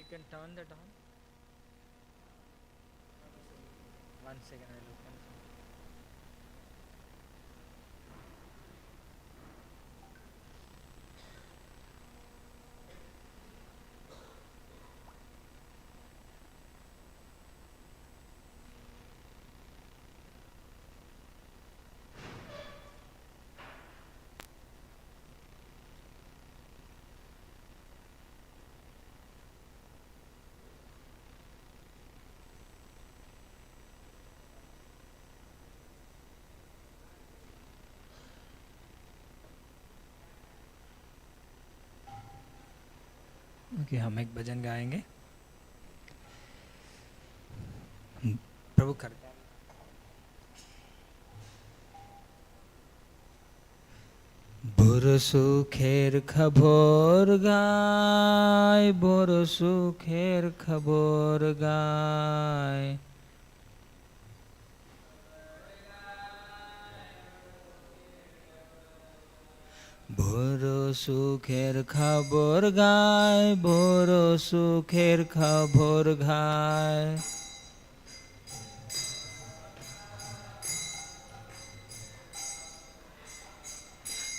can turn that on. 1 second, I will open it. Okay, हम एक भजन गाएंगे। प्रभु करते हैं। বড় সুখের খবর গায়, বড় সুখের খবর গায়, বড় সুখের খবর গায়, বড় সুখের খবর গায়।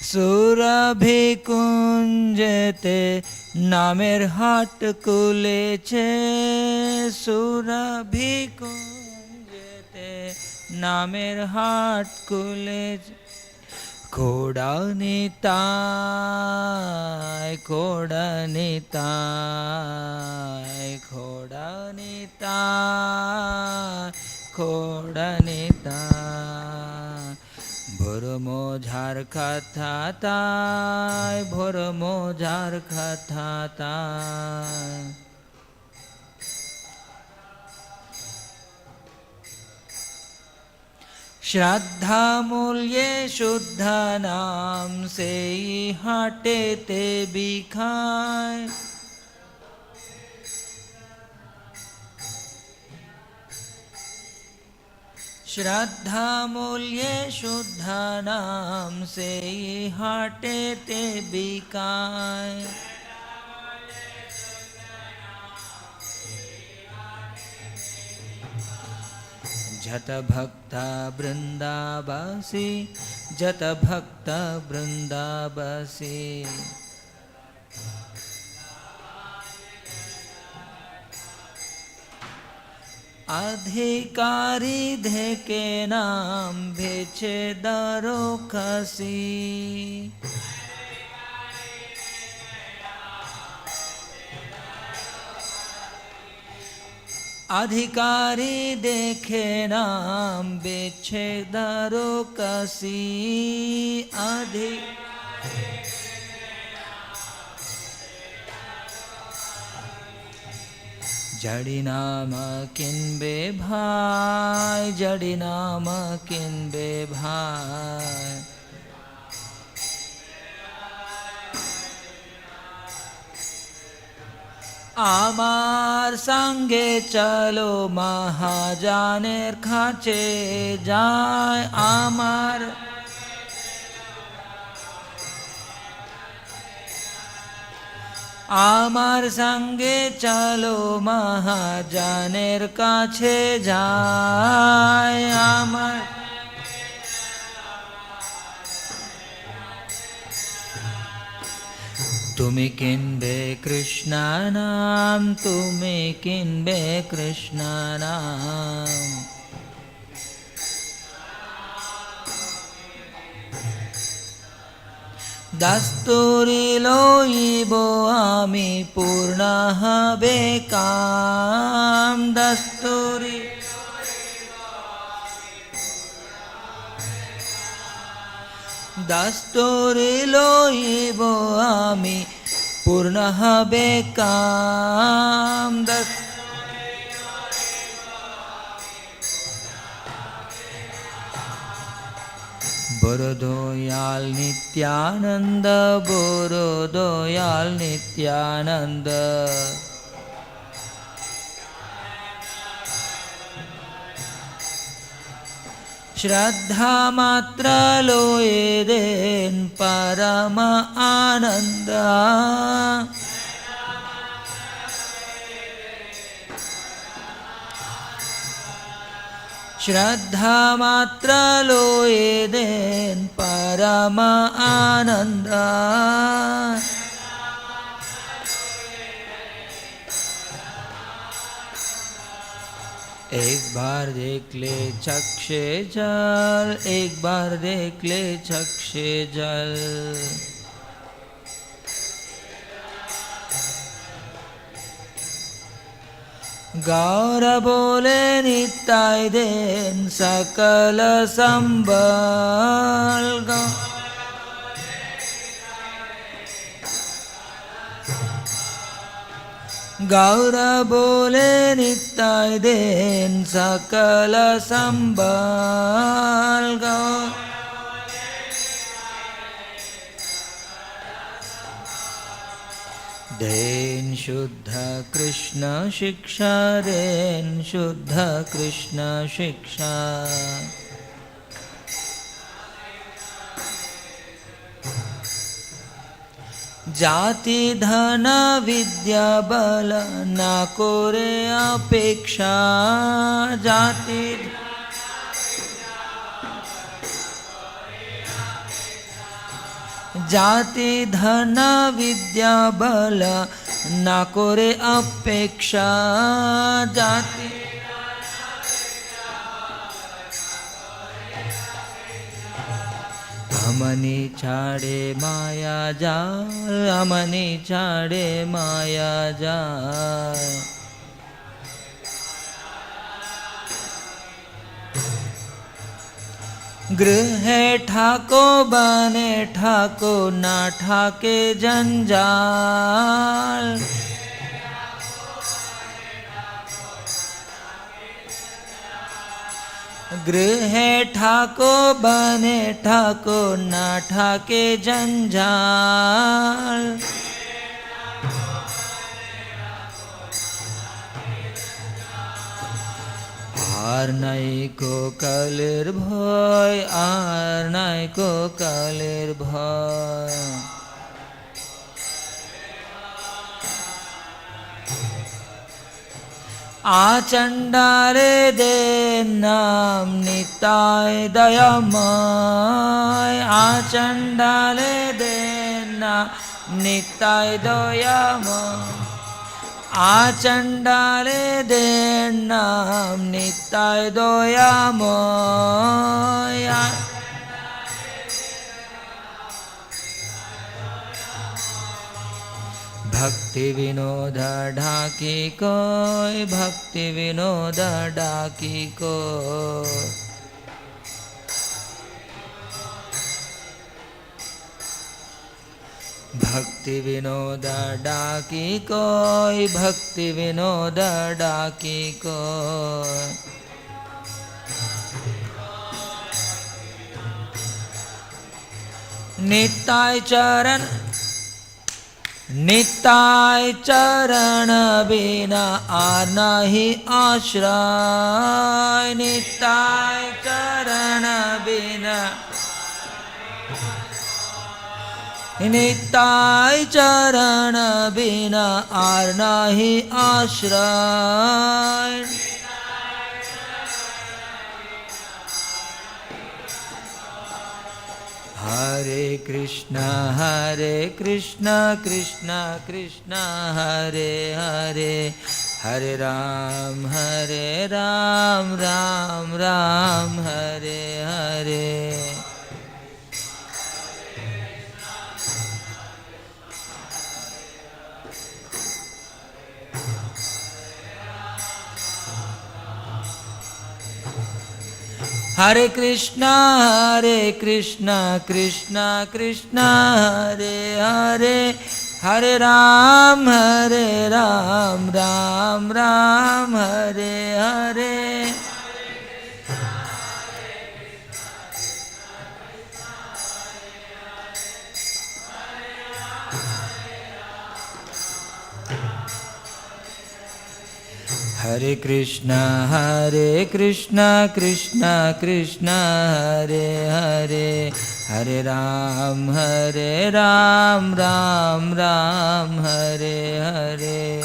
সুরভি কুঞ্জেতে নামের হাট খুলেছে, সুরভি কুঞ্জেতে নামের হাট খুলেছে। খোড়া নিতাই, খোড়া নিতাই, খোড়া নিতাই, খোড়া নিতাই। ভোর মোঝার কথা তাই, ভোর মোঝার কথা তাই। শ্রদ্ধা মূল্যে শুদ্ধ নাম সেই হাটেতে বিখায়। শ্রদ্ধা মূল্যে শুদ্ধ নাম সেই হাটেতে বিকায়। যত ভক্ত বৃন্দাবাসী, যত ভক্ত বৃন্দাবাসী। अधिकारी धेके नाम भेचे दरो खसी। अधिकारी देखे नाम बेचे दरो कसी। जड़ी नाम किनबे भाई, जड़ी नाम किनबे भाई। आमार संगे चलो महाजानेर खाचे जाय। आमार আমার সঙ্গে চলো মহাজানের কাছে যায়। আমার তুমি কিনবে কৃষ্ণ নাম, তুমি কিনবে কৃষ্ণ নাম। দস্তুরি লইব আমি পূর্ণ হবে কাম। দস্তুরি দস্তুরি লইব আমি পূর্ণ হবে কাম। বড় দয়াল নিত্যানন্দ, বড় দয়াল নিত্যানন্দ। শ্রদ্ধা মাত্র লয়ে দেন পরম আনন্দ। श्रद्धा मात्र लोए देन परम आनंद। एक बार देख ले चक्षे जल, एक बार देख ले चक्षे जल। गौर बोले निताय देन सकल संबल। गौर बोले निताय देन सकल संबल। देन शुद्ध कृष्ण शिक्षा, देन शुद्ध कृष्ण शिक्षा। जाति धन विद्या बल ना कोरे अपेक्षा। जाति जाति धन विद्या बल ना कोरे अपेक्षा। जाति अमनी छाड़े माया जाल, अमनी छाड़े माया जाल। गृहे ठाको बने ठाको ना ठाके जंजाल। गृहे ठाको बने ठाको ना ठाके जंजाल। आर नहीं को कलेर भय, आर नहीं को कलेर भय। आचंडाले दे नाम निताय दयामय। आचंडाले दे नाम निताय दयामय। आचंडाले दे नाम निताय दयामय। भक्ति विनोद ढाकी कोय, भक्ति विनोद ढाकी कोय। भक्ति विनोद ढाकी कोय, भक्ति विनोद ढाकी कोय। निताय चरण, निताय चरण बिना आर नहीं आश्रय। निताय चरण बिना, निताय चरण बिना आर नहीं आश्रय। हरे कृष्णा कृष्णा कृष्णा हरे हरे, हरे राम राम राम हरे हरे। हरे कृष्णा कृष्णा कृष्णा हरे हरे, हरे राम राम राम हरे हरे। हरे कृष्णा कृष्णा कृष्णा हरे हरे, हरे राम राम हरे हरे।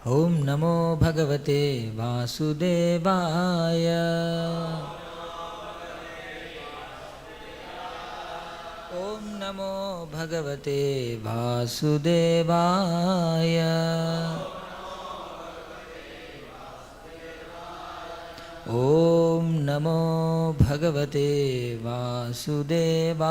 ओम नमो भगवते वासुदेवाय। ओम नमो भगवते वासुदेवाय। ओम नमो भगवते वासुदेवाय।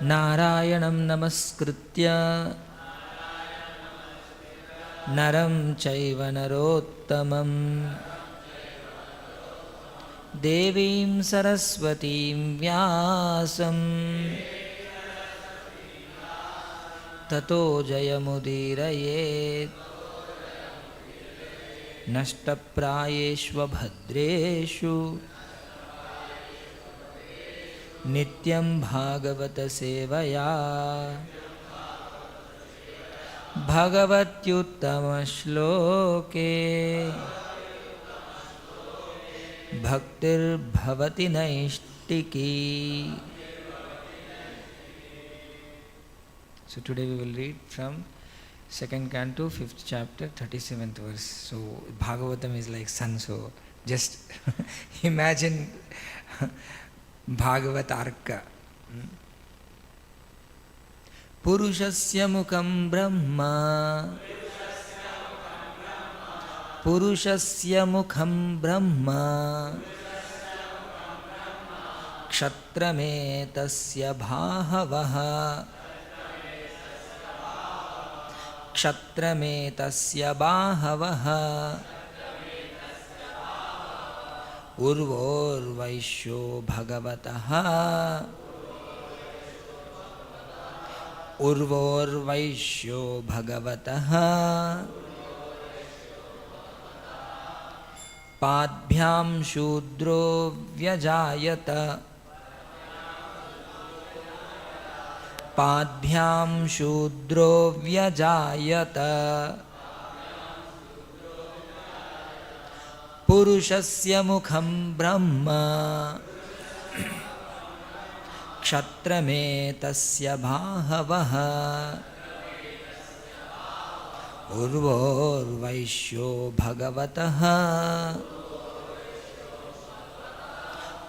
नारायणं नमस्कृत्य नरं चैव नरोत्तमं देवीं सरस्वतीं व्यासं ततो जयमुदीरयेत्। नष्टप्रायेष्वभद्रेषु नित्यं भागवत सेवया भगवत्युत्तमश्लोके भक्तिर्भवति नैष्टिकी। So today we will read from second canto, 5th chapter, 37th verse. So Bhagavatam is like sun, so just imagine Bhagavat Arka. Purushasya mukham brahma. Purushasya mukham brahma. Kshatrametasya bhahavaha. Kshatrametasya bhahavaha. Urvorvaishyo bhagavataha. Urvorvaishyo bhagavataha. Padbhyam shudro vyajayata. Padbhyam shudro vyajayata. Purushasya mukham brahma. Kshatrametasya bhahavaha. Urvorvaishyo bhagavataha.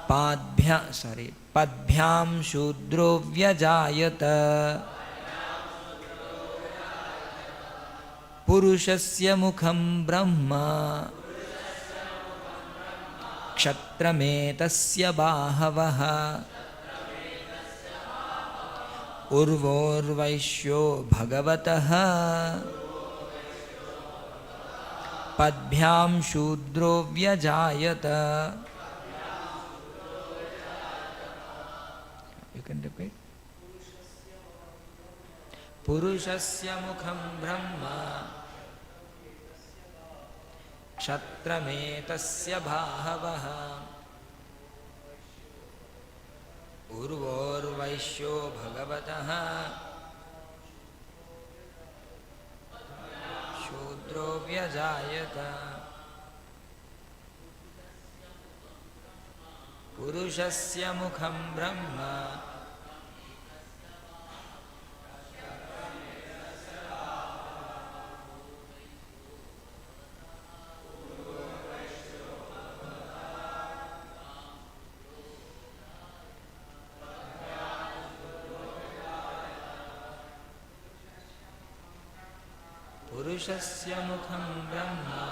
Padbhyam shudro vyajayata. Purushasya mukham brahma. Kshatrametasya bhahavaha. Urvorvaishyo bhagavataha. Padbhyam shudro vyajayata. You can repeat. Purushasya mukham brahma. Kshatrametasya bhahavaha. Urvorvaishyo bhagavataha. Shudro vyajayata. Purushasya mukham brahma. Purushasya mukham brahma.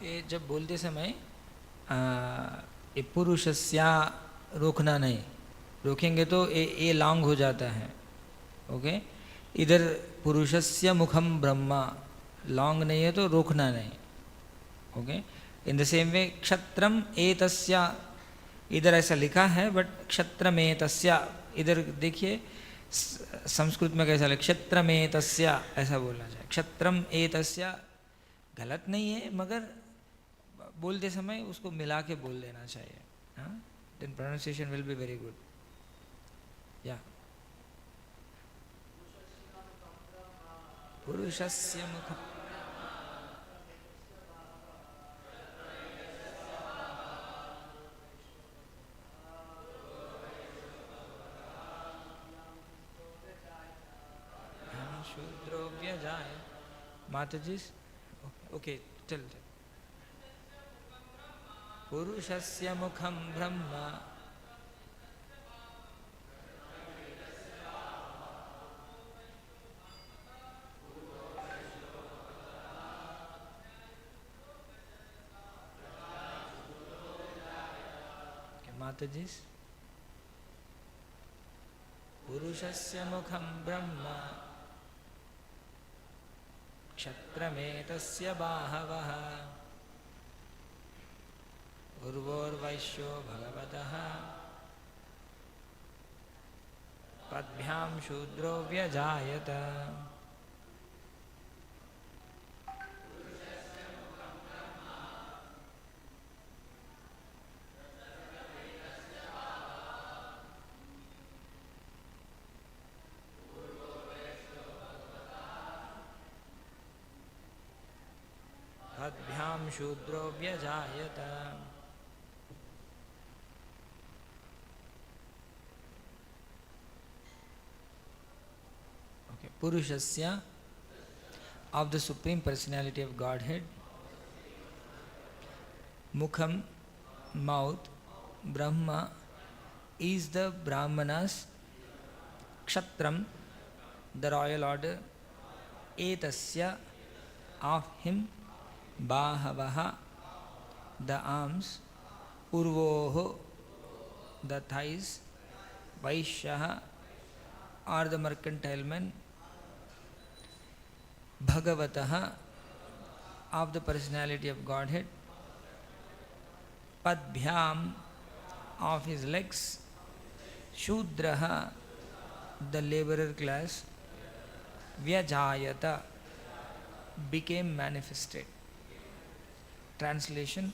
कि जब बोलते समय ये पुरुषस्या रोकना नहीं, रोकेंगे तो ये लॉन्ग हो जाता है। ओके, इधर पुरुषस्य मुखम ब्रह्मा लॉन्ग नहीं है तो रोकना नहीं. Okay. In the same way क्षत्रम एतस्य, इधर ऐसा लिखा है बट क्षत्रम एतस्य, इधर देखिए संस्कृत में कैसा लिखा, क्षत्रम एतस्य ऐसा बोलना चाहिए. क्षत्रम एतस्य गलत नहीं है, मगर बोलते समय उसको मिला के बोल देना चाहिए. Then pronunciation will be very good. या पुरुषस्य मुखम, शूद्रो व्यजाय. माताजी ओके चल. पुरुषस्य मुखम ब्रह्म, माताजी. पुरुषस्य मुखम ब्रह्म क्षत्रमेतस्य बाहवः उर्वोर्वैश्यो भगवतः पद्भ्यां शूद्रो व्यजायत. पद्भ्यां शूद्रो व्यजायत. Purushasya, of the Supreme Personality of Godhead, Mukham, mouth, Brahma is the Brahmanas, Kshatram, the royal order, Etasya, of him, Bahavaha, the arms, Urvoho, the thighs, Vaishyaha, or the mercantile men, Bhagavataha, of the personality of Godhead, Padbhyam, of his legs, Shudraha, the laborer class, Vyajayata, became manifested. Translation: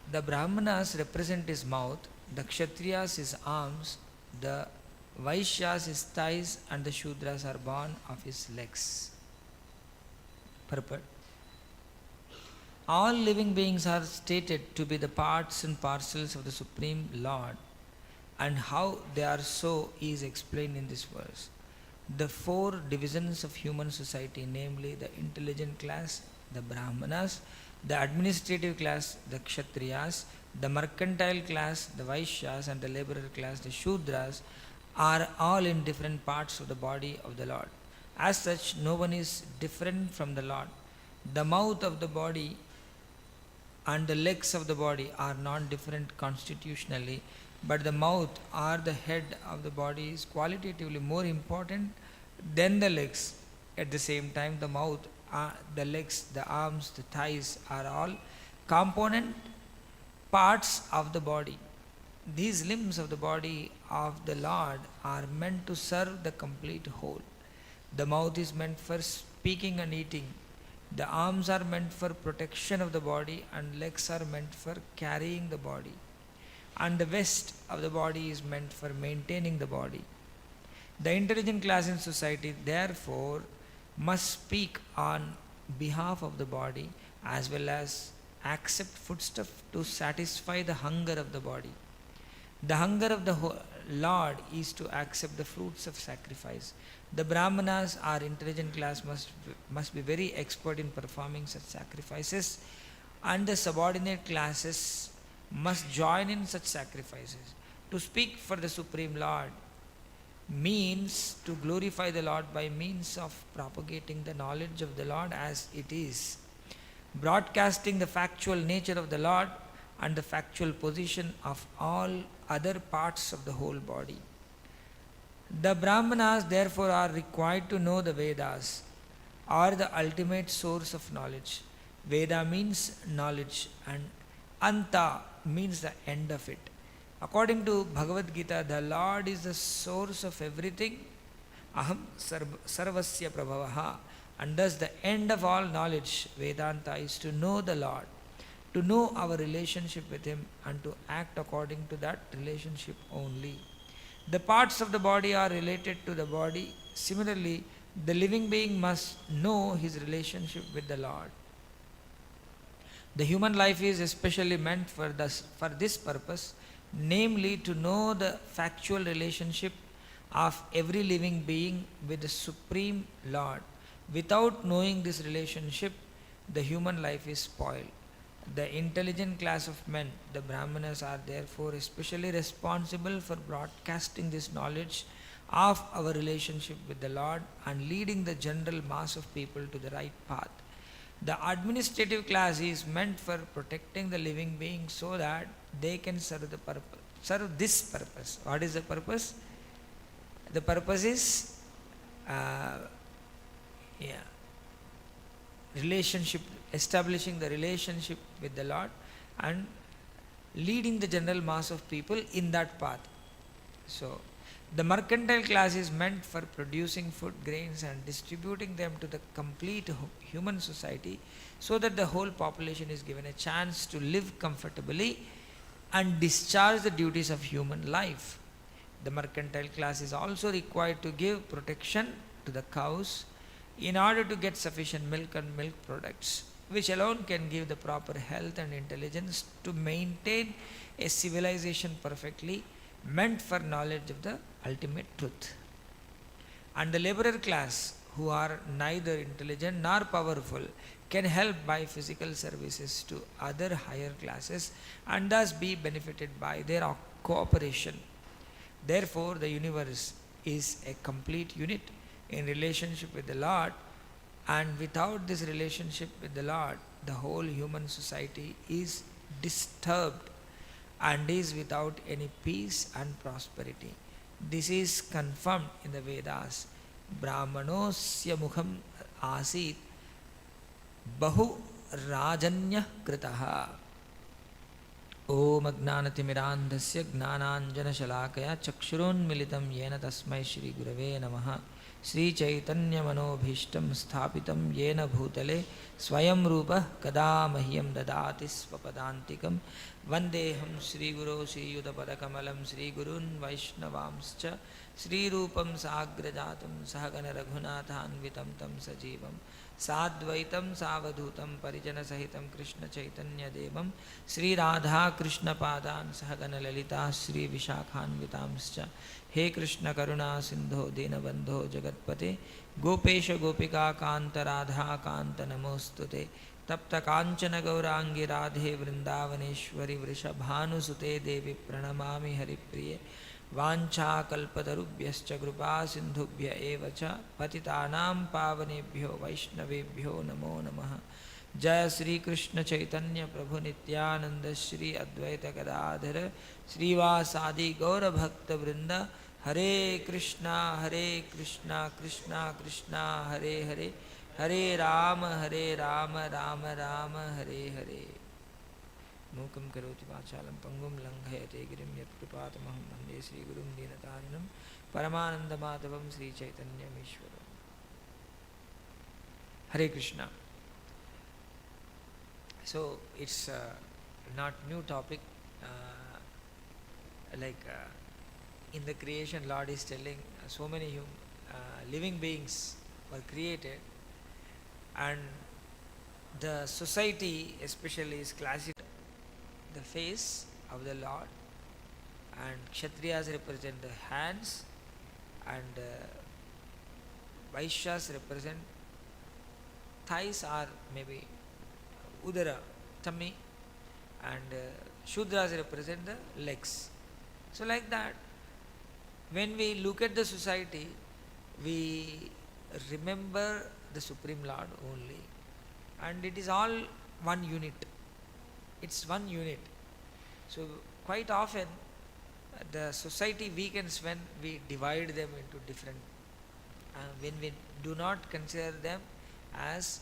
the Brahmanas represent his mouth, the Kshatriyas his arms, the Vaishyas his thighs, and the Shudras are born of his legs. Purport: all living beings are stated to be the parts and parcels of the Supreme Lord, and how they are so is explained in this verse. The four divisions of human society, namely the intelligent class, the Brahmanas, the administrative class, the Kshatriyas, the mercantile class, the Vaishyas, and the laborer class, the Shudras, are all in different parts of the body of the Lord. As such, no one is different from the Lord. The mouth of the body and the legs of the body are non-different constitutionally, but the mouth or the head of the body is qualitatively more important than the legs. At the same time, the mouth, the legs, the arms, the thighs are all component parts of the body. These limbs of the body of the Lord are meant to serve the complete whole. The mouth is meant for speaking and eating. The arms are meant for protection of the body, and legs are meant for carrying the body. And the waist of the body is meant for maintaining the body. The intelligent class in society, therefore, must speak on behalf of the body as well as accept foodstuff to satisfy the hunger of the body. The hunger of the Lord is to accept the fruits of sacrifice. The Brahmanas, our intelligent class, must be very expert in performing such sacrifices, and the subordinate classes must join in such sacrifices. To speak for the Supreme Lord means to glorify the Lord by means of propagating the knowledge of the Lord as it is, broadcasting the factual nature of the Lord and the factual position of all other parts of the whole body. The Brahmanas therefore are required to know the Vedas, are the ultimate source of knowledge. Veda means knowledge and Anta means the end of it. According to Bhagavad Gita, the Lord is the source of everything. Aham sarvasya prabhavaha. And thus the end of all knowledge, Vedanta, is to know the Lord, to know our relationship with Him and to act according to that relationship only. The parts of the body are related to the body. Similarly, the living being must know his relationship with the Lord. The human life is especially meant for this purpose, namely to know the factual relationship of every living being with the Supreme Lord. Without knowing this relationship, the human life is spoiled. The intelligent class of men, the Brahmanas, are therefore especially responsible for broadcasting this knowledge of our relationship with the Lord and leading the general mass of people to the right path. The administrative class is meant for protecting the living beings so that they can serve this purpose. What is the purpose? The purpose is relationship, establishing the relationship with the Lord and leading the general mass of people in that path. So, the mercantile class is meant for producing food grains and distributing them to the complete human society so that the whole population is given a chance to live comfortably and discharge the duties of human life. The mercantile class is also required to give protection to the cows in order to get sufficient milk and milk products, which alone can give the proper health and intelligence to maintain a civilization perfectly meant for knowledge of the ultimate truth. And the laborer class, who are neither intelligent nor powerful, can help by physical services to other higher classes and thus be benefited by their cooperation. Therefore, the universe is a complete unit in relationship with the Lord, and without this relationship with the Lord, the whole human society is disturbed and is without any peace and prosperity. This is confirmed in the Vedas. Brahmanosya mukham asit bahu rajanya kritaha. Om Agnanatimirandhasya Gnananjana Shalakaya Chakshurunmilitam Yena Tasmai Shri Gurave Namaha. Sri Chaitanya Manobhishtam Sthapitam Yena Bhutale Swayam Rupa Kada Mahyam Dadati Svapadantikam Vandeham Sri Guru Sri Yudapadakamalam Sri Gurun Vaishnavamscha Sri Rupam Sagrajatam Sahagana Raghunathanvitam Tam Sajivam Sadvaitam Savadhutam Parijana Sahitam Krishna Chaitanya Devam Sri Radha Krishna Padan Sahagana Lalita Sri Vishakhanvitamscha He Krishna Karuna Sindho Dinabandho Jagatpate Gopesha Gopika Kanta Radha Kanta Namostute Tapta Kanchana Gaurangi Radhe Vrindavaneshwari Vrishabhanusute Devi Pranamami Haripriye Vancha Kalpatarubhyascha Krupa Sindhubhya Evacha Patitanam Pavanebhyo Vaishnavebhyo Namo Namaha Jaya Sri Krishna Chaitanya Prabhu Nityananda Sri Advaita Gadadhara Sri Vasadi Gaura Bhakta Vrinda Hare Krishna Krishna Krishna Hare Hare Hare Rama Rama Rama Hare Hare Mukam karoti vachalam pangum langhayate girim yatpripatamaham vande Sri Gurum Dinatarinam Paramananda Madhavam Sri Chaitanya Mishwaram. Hare Krishna. So it's not new topic, in the creation Lord is telling so many living beings were created, and the society especially is classified the face of the Lord, and Kshatriyas represent the hands, and Vaishyas represent thighs or maybe Udara, tummy, and Shudras represent the legs. So like that, when we look at the society, we remember the Supreme Lord only, and it is all one unit. It's one unit. So quite often the society weakens when we divide them into different, when we do not consider them as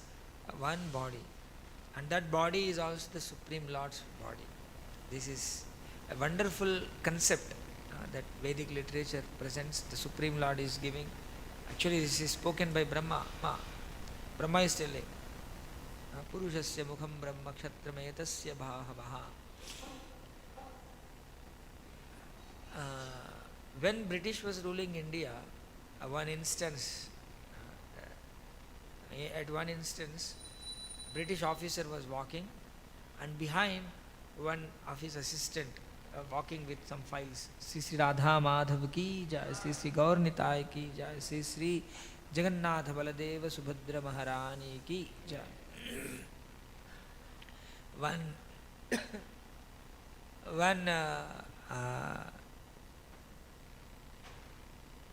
one body, and that body is also the Supreme Lord's body. This is a wonderful concept that Vedic literature presents. The Supreme Lord is giving. Actually, this is spoken by Brahma. Brahma is telling, Purushasya mukham brahma kshatrametasya bhahavaha. When British was ruling India, at one instance, British officer was walking, and behind one of his assistant walking with some files. Sri Radha Madhav ki jai, Sri Gaur Nitai ki jai, Sri Jagannath Baladeva Subhadra Maharani ki jai. One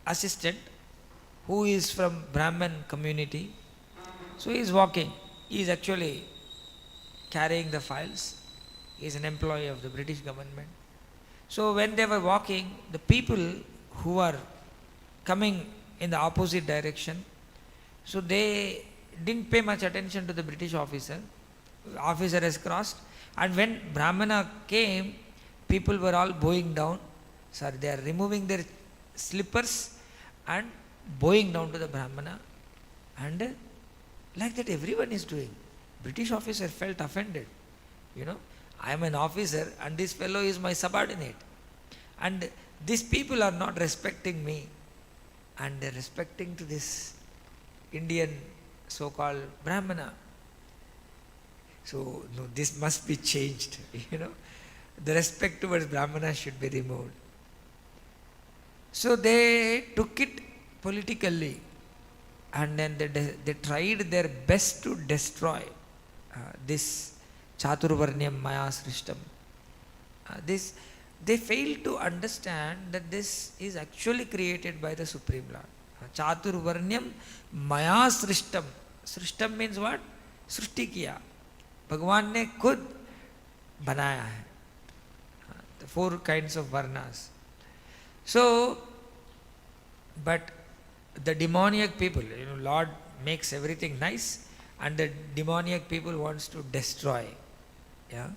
assistant who is from Brahman community, so he is walking. He is actually carrying the files. He is an employee of the British government. So when they were walking, the people who are coming in the opposite direction, so they didn't pay much attention to the British officer. Officer has crossed, and when Brahmana came, people were all bowing down. Sorry, they are removing their slippers and bowing down to the Brahmana, and like that everyone is doing. British officer felt offended. I am an officer and this fellow is my subordinate, and these people are not respecting me, and they are respecting to this Indian so-called Brahmana. So no, this must be changed. The respect towards Brahmana should be removed. So they took it politically, and then they tried their best to destroy this Chaturvarnyam Maya Srishtam. They failed to understand that this is actually created by the Supreme Lord. Chaturvarnyam Maya Srishtam. Srishtam means what? Srishti kiya. Bhagwan ne khud banaya hai. The 4 kinds of varnas. So, but the demoniac people, Lord makes everything nice, and the demoniac people wants to destroy. Yeah,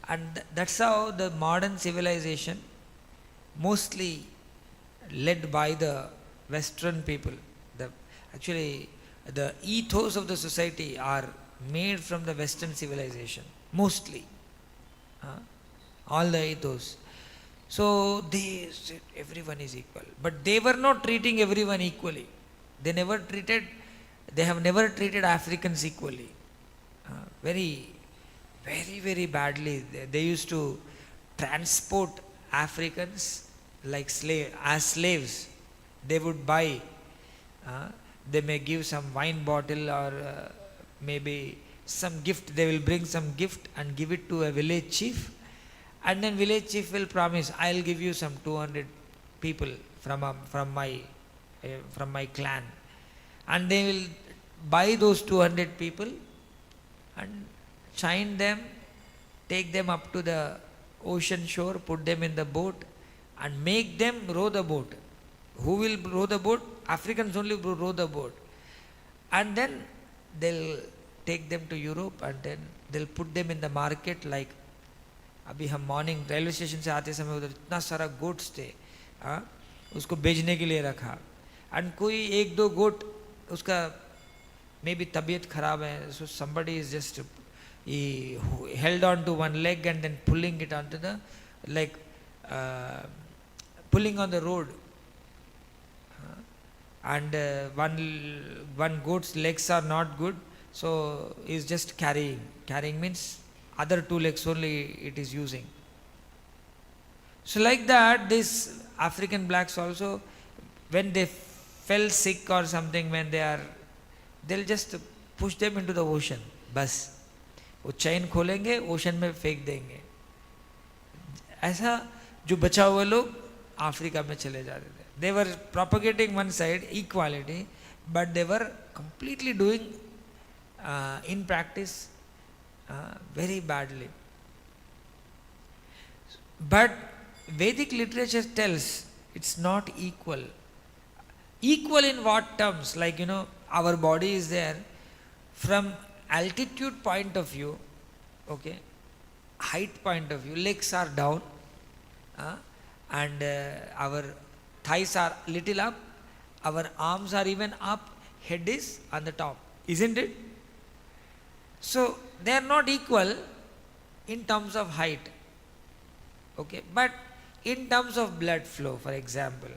and that's how the modern civilization, mostly led by the Western people, actually the ethos of the society are made from the Western civilization, mostly. All the ethos. So they said everyone is equal, but they were not treating everyone equally. They have never treated Africans equally. Very badly. They used to transport Africans like as slaves. They would buy. They may give some wine bottle or maybe some gift. They will bring some gift and give it to a village chief, and then village chief will promise, I'll give you some 200 people from my clan, and they will buy those 200 people and chain them, take them up to the ocean shore, put them in the boat and make them row the boat. Who will row the boat? Africans only row the boat. And then they'll take them to Europe, and then they'll put them in the market. Like अभी हम morning railway station से आते समय उधर इतना सारा goats थे, उसको बेचने के लिए रखा, एंड कोई 1-2 गोट उसका मे बी तबीयत खराब है, so somebody is just he held on to one leg and then pulling it onto the pulling on the road, and one goat's legs are not good, so he's just carrying means other 2 legs only it is using. So like that, these African blacks also, when they fell sick or something, they'll just push them into the ocean. बस वो चैन खोलेंगे, ocean में फेंक देंगे. ऐसा जो बचा हुआ लोग अफ्रीका में चले जाते थे. They were propagating one side equality, but they were completely doing in practice very badly. But Vedic literature tells it's not equal. Equal in what terms? Like, our body is there. from altitude point of view, okay, height point of view, legs are down, and our thighs are little up, our arms are even up, head is on the top, isn't it? So they are not equal in terms of height, okay, but in terms of blood flow, for example,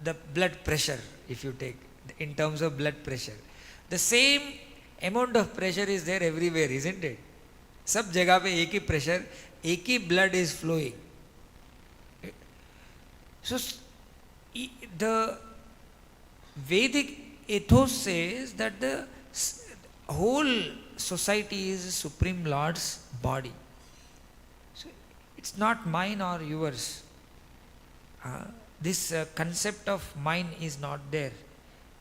the blood pressure, if you take in terms of blood pressure, the same amount of pressure is there everywhere, isn't it? सब जगह पे एक ही pressure, एक ही blood is flowing. So the Vedic ethos says that the whole society is Supreme Lord's body. So it's not mine or yours. This concept of mine is not there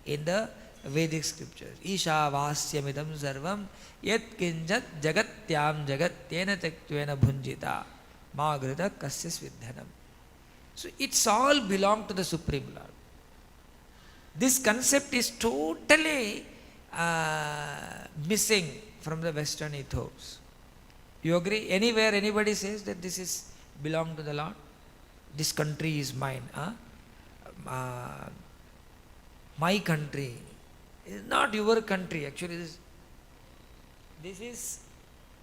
in the Vedic scriptures. Isha vasyamidam sarvam yat kinjat jagatyam jagatyena tektvena bhunjita magrita kasyas vidhanam. So it's all belong to the Supreme Lord. This concept is totally missing from the Western ethos. You agree? Anywhere anybody says that this is belong to the Lord? This country is mine. My country is not your country. Actually, this is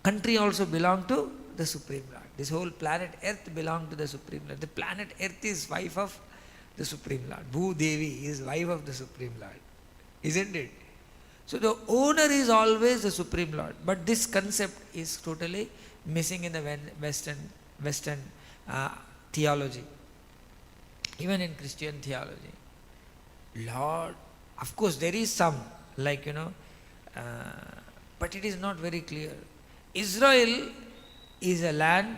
country also belong to the Supreme Lord. This whole planet Earth belong to the Supreme Lord. The planet Earth is wife of the Supreme Lord. Bhu Devi is wife of the Supreme Lord. Isn't it? So the owner is always the Supreme Lord. But this concept is totally missing in the Western theology. Even in Christian theology. Lord, of course there is some, like, but it is not very clear. Israel is a land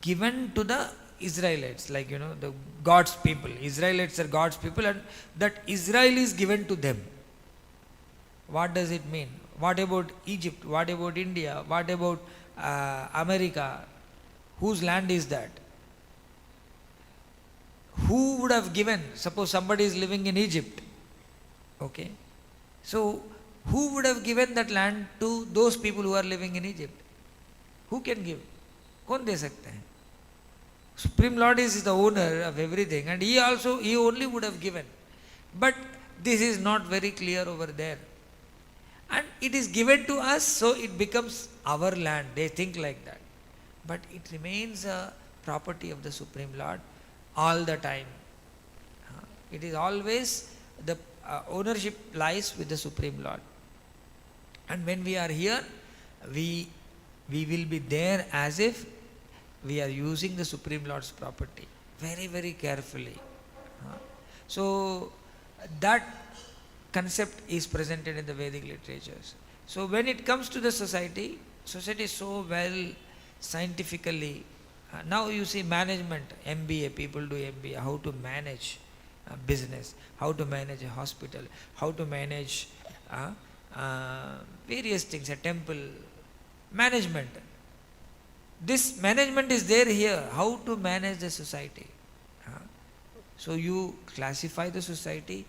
given to the Israelites, like, the God's people. Israelites are God's people, and that Israel is given to them. What does it mean? What about Egypt? What about India? What about America? Whose land is that? Who would have given? Suppose somebody is living in Egypt. Okay. So, who would have given that land to those people who are living in Egypt? Who can give? कौन दे सकते हैं? Supreme Lord is the owner of everything, and he only would have given. But this is not very clear over there. And it is given to us, so it becomes our land. They think like that. But it remains a property of the Supreme Lord all the time. It is always the ownership lies with the Supreme Lord. And when we are here, we will be there as if we are using the Supreme Lord's property very, very carefully. So that concept is presented in the Vedic literatures. So when it comes to the society is so well scientifically. Now you see management, MBA, people do MBA, how to manage business, how to manage a hospital, how to manage various things, a temple, management. This management is there here, how to manage the society. So you classify the society,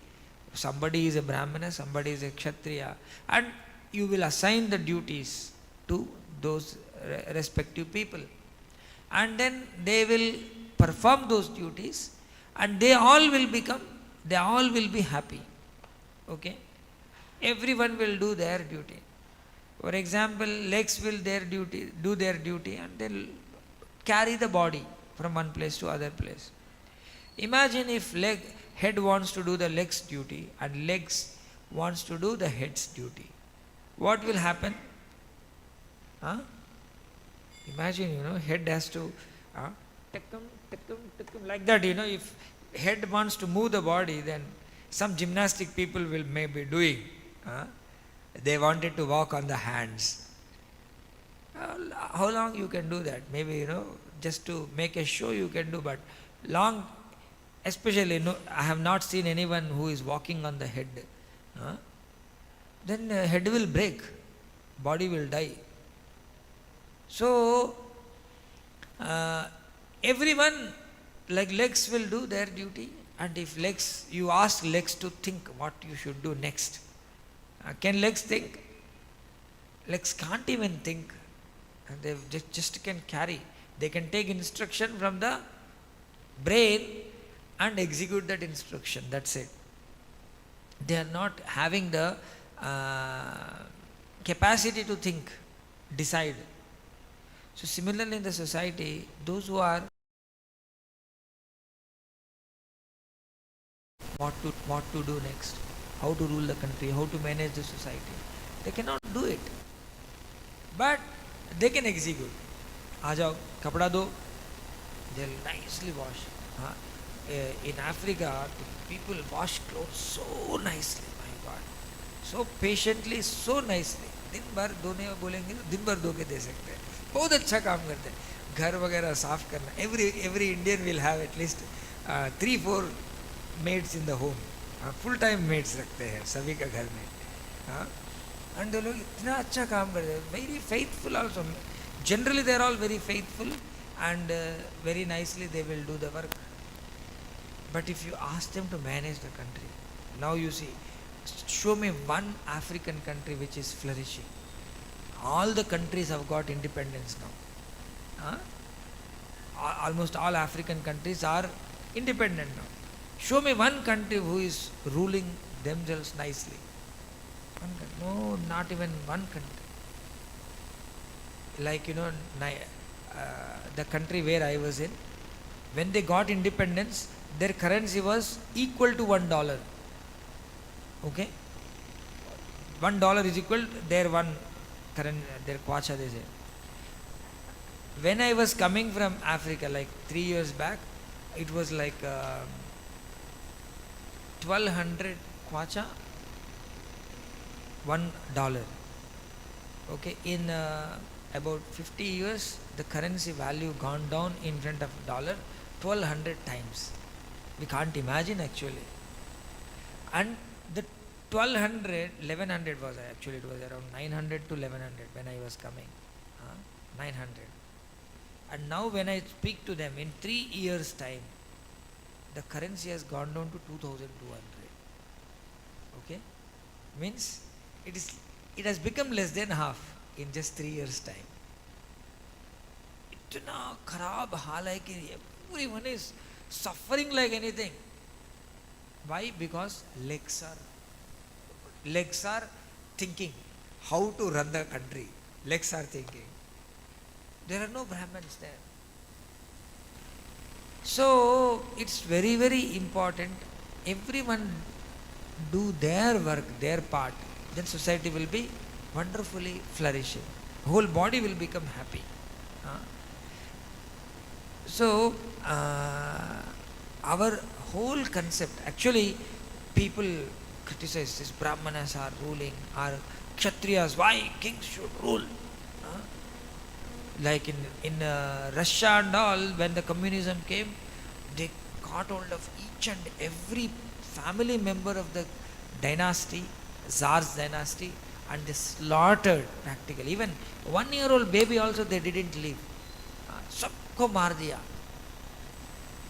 somebody is a Brahmana, somebody is a Kshatriya, and you will assign the duties to those respective people. And then they will perform those duties, and they all will be happy. Okay? Everyone will do their duty. For example, legs will do their duty, and they'll carry the body from one place to other place. Imagine if head wants to do the leg's duty and legs wants to do the head's duty. What will happen? Imagine, head has to like that, if head wants to move the body, then some gymnastic people will maybe doing. They wanted to walk on the hands. How long you can do that? Maybe, just to make a show you can do, but long, especially, I have not seen anyone who is walking on the head. Then head will break, body will die. So, everyone, like legs will do their duty, And if legs, you ask legs to think what you should do next. Can legs think? Legs can't even think. And they just can carry. They can take instruction from the brain and execute that instruction. That's it. They are not having the capacity to think, decide. So similarly in the society, those who are what to do next, how to rule the country, how to manage the society, they cannot do it. But they can execute. आ जाओ, कपड़ा दो, they'll nicely wash. In Africa, the people wash clothes so nicely, my God, so patiently, so nicely. दिन भर धोने बोलेंगे तो दिन भर धो के दे सकते हैं. बहुत अच्छा काम करते हैं. घर वगैरह साफ करना. Every Indian will have at least 3-4 maids in the home. Full time maids रखते हैं सभी का घर में. And लोग इतना अच्छा काम करते हैं. Very faithful also. Generally they are all very faithful and very nicely they will do the work. But if you ask them to manage the country, now you see, show me one African country which is flourishing. All the countries have got independence now. Almost all African countries are independent now. Show me one country who is ruling themselves nicely. No, not even one country. Like, the country where I was in, when they got independence, their currency was equal to $1. Okay? $1 is equal to their one current, their kwacha they say. When I was coming from Africa, like 3 years back, it was like 1200 kwacha, $1. Okay? In about 50 years, the currency value gone down in front of dollar 1200 times. We can't imagine actually. And the 1100 was actually, it was around 900 to 1100 when I was coming. 900. And now when I speak to them, in 3 years time, the currency has gone down to 2200. Okay? Means it has become less than half in just 3 years time. इतना खराब हाल है कि everyone is suffering like anything. Why? Because legs are thinking how to run the country. Legs are thinking. There are no Brahmins there. So it's very, very important. Everyone do their work, their part. Then society will be wonderfully flourishing. Whole body will become happy. So our whole concept, actually people criticize this, Brahmanas are ruling, are Kshatriyas, why kings should rule? Like in Russia and all, when the communism came, they got hold of each and every family member of the dynasty, Tsar's dynasty, and they slaughtered practically. Even 1-year-old baby also they didn't leave. Sabko maar diya.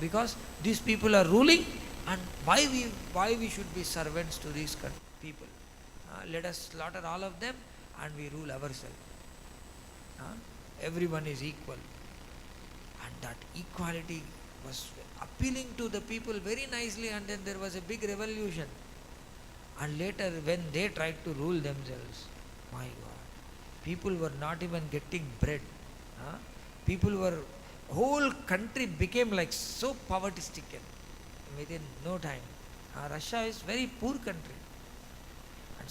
Because these people are ruling, and why we should be servants to these people? Let us slaughter all of them and we rule ourselves. Everyone is equal. And that equality was appealing to the people very nicely, and then there was a big revolution. And later when they tried to rule themselves, my God, people were not even getting bread. Whole country became like so poverty stricken within no time. Russia is very poor country. And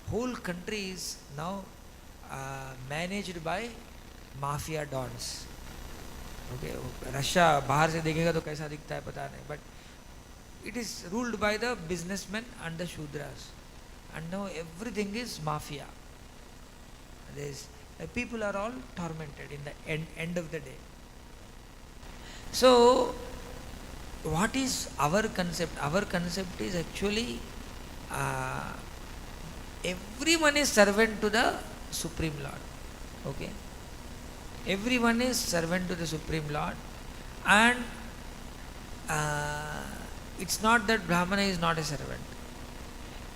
whole country is now managed by mafia dons. Okay, Russia बाहर से देखेगा तो कैसा दिखता है पता नहीं, but it is ruled by the businessmen and the Shudras, and now everything is mafia. People are all tormented in the end of the day. So what is our concept? Our concept is actually everyone is servant to the Supreme Lord. Okay? Everyone is servant to the Supreme Lord, and it's not that Brahmana is not a servant.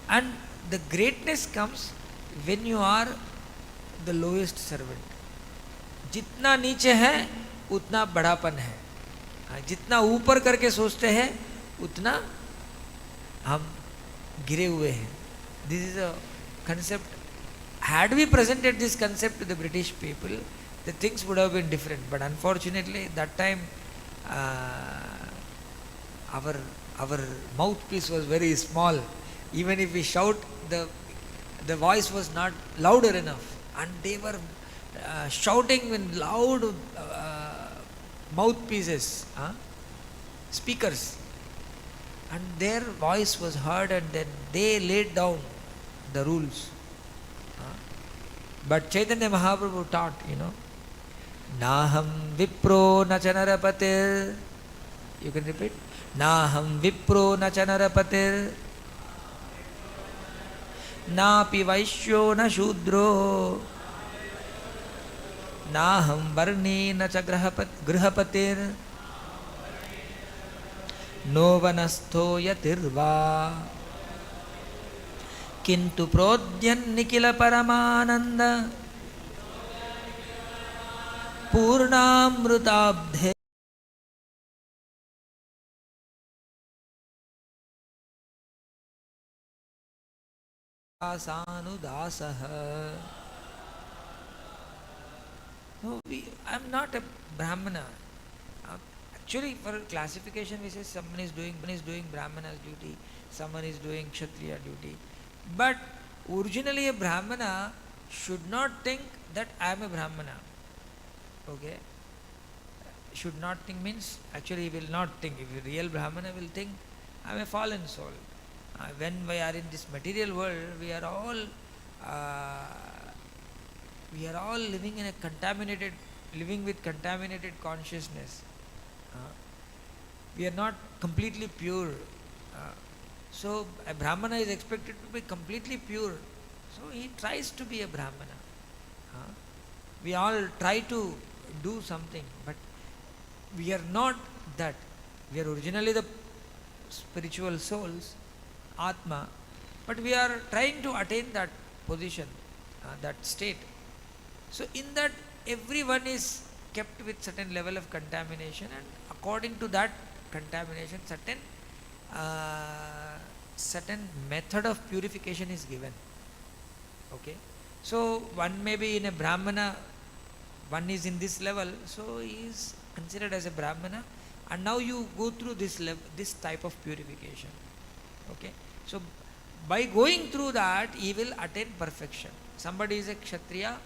And the greatness comes when you are the lowest servant. जितना नीचे है उतना बड़ापन है, जितना ऊपर करके सोचते हैं उतना हम गिरे हुए हैं. This is a concept. Had we presented this concept to the British people, the things would have been different. But unfortunately, that time our mouthpiece was very small. Even if we shout, the voice was not louder enough, and they were shouting in loud mouthpieces, speakers, and their voice was heard, and then they laid down the rules. But Chaitanya Mahaprabhu taught, Naham Vipro Nachanarapatir. You can repeat. Naham Vipro Nachanarapatir. Napi Vaishyo na Shudro. Naham Varni Nacha Grihapatir. No Vanastho Yatirva. Kintu Prodyan Nikila Paramananda Purnamrutabdhe Asanudasaha. No, I am not a Brahmana. Actually, for classification, we say someone is doing Brahmana's duty, someone is doing Kshatriya duty. But originally a Brahmana should not think that I am a Brahmana. Okay? Should not think means, actually he will not think. If a real Brahmana will think, I am a fallen soul. When we are in this material world, we are all living with contaminated consciousness. We are not completely pure. So a Brahmana is expected to be completely pure. So he tries to be a Brahmana. We all try to do something, but we are not that. We are originally the spiritual souls, Atma, but we are trying to attain that position, that state. So in that, everyone is kept with certain level of contamination, and according to that contamination, certain method of purification is given. Okay, so one may be in a Brahmana, one is in this level, so he is considered as a Brahmana, and now you go through this type of purification. Okay, so by going through that, he will attain perfection. Somebody is a Kshatriya,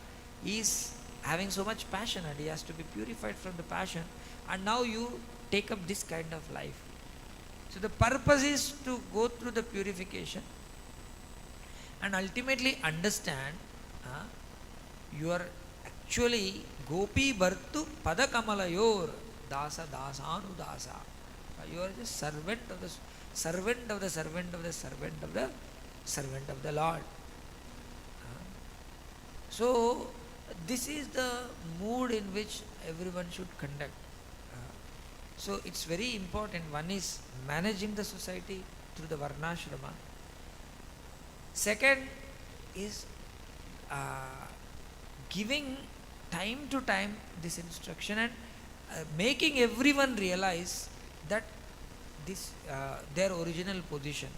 he is having so much passion and he has to be purified from the passion, and now you take up this kind of life. So the purpose is to go through the purification and ultimately understand you are actually Gopi Bhartu Padakamalayur Dasa Dasanu Dasa. You are the servant of the servant of the servant of the servant of the servant of the Lord. So this is the mood in which everyone should conduct. So it's very important. One is managing the society through the Varnashrama. Second is giving time to time this instruction and making everyone realize that this their original position.